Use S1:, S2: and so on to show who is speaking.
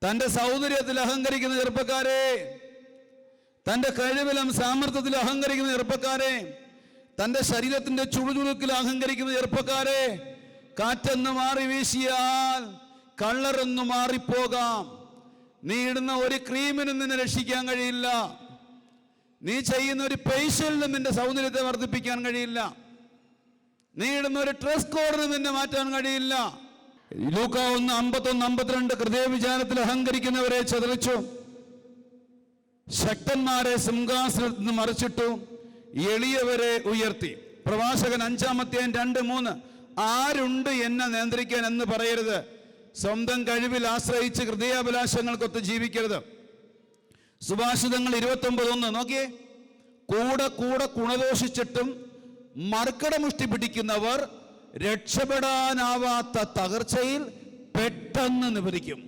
S1: തൻ്റെ സൗന്ദര്യത്തിൽ അഹങ്കരിക്കുന്ന ചെറുപ്പക്കാരെ, തൻ്റെ കഴിവിലും സാമർത്ഥ്യത്തിൽ അഹങ്കരിക്കുന്ന ചെറുപ്പക്കാരെ, തൻ്റെ ശരീരത്തിൻ്റെ ചുളുചുളുക്കിൽ അഹങ്കരിക്കുന്ന ചെറുപ്പക്കാരെ, കാറ്റൊന്ന് മാറി വീശിയാൽ കളറൊന്ന് മാറിപ്പോകാം. നീ ഇടുന്ന ഒരു ക്രീമിനും നിന്നെ രക്ഷിക്കാൻ കഴിയില്ല. നീ ചെയ്യുന്ന ഒരു ഫേഷ്യലിനും നിന്റെ സൗന്ദര്യത്തെ വർദ്ധിപ്പിക്കാൻ കഴിയില്ല. നീ ഇടുന്ന ഒരു ഡ്രസ് കോഡിനും നിന്നെ മാറ്റാൻ കഴിയില്ല. ലൂക്കാ 1:51-52 ഹൃദയവിചാരത്തിൽ അഹങ്കരിക്കുന്നവരെ ചതറിച്ചു, ശക്തന്മാരെ സിംഹാസനത്തിൽ നിന്ന് മറിച്ചിട്ടു, എളിയവരെ ഉയർത്തി. പ്രവാചകൻ 5-2-3 ആരുണ്ട് എന്നെ നിയന്ത്രിക്കാൻ എന്ന് പറയരുത്. സ്വന്തം കഴിവിൽ ആശ്രയിച്ച് ഹൃദയാഭിലാഷങ്ങൾക്കൊത്ത് ജീവിക്കരുത്. സുഭാഷിതങ്ങൾ 29:1 നോക്കിയേ. കൂടെ കൂടെ ഗുണദോഷിച്ചിട്ടും മർക്കടമുഷ്ടി പിടിക്കുന്നവർ രക്ഷപ്പെടാനാവാത്ത തകർച്ചയിൽ പെട്ടെന്ന് നിവരിക്കും.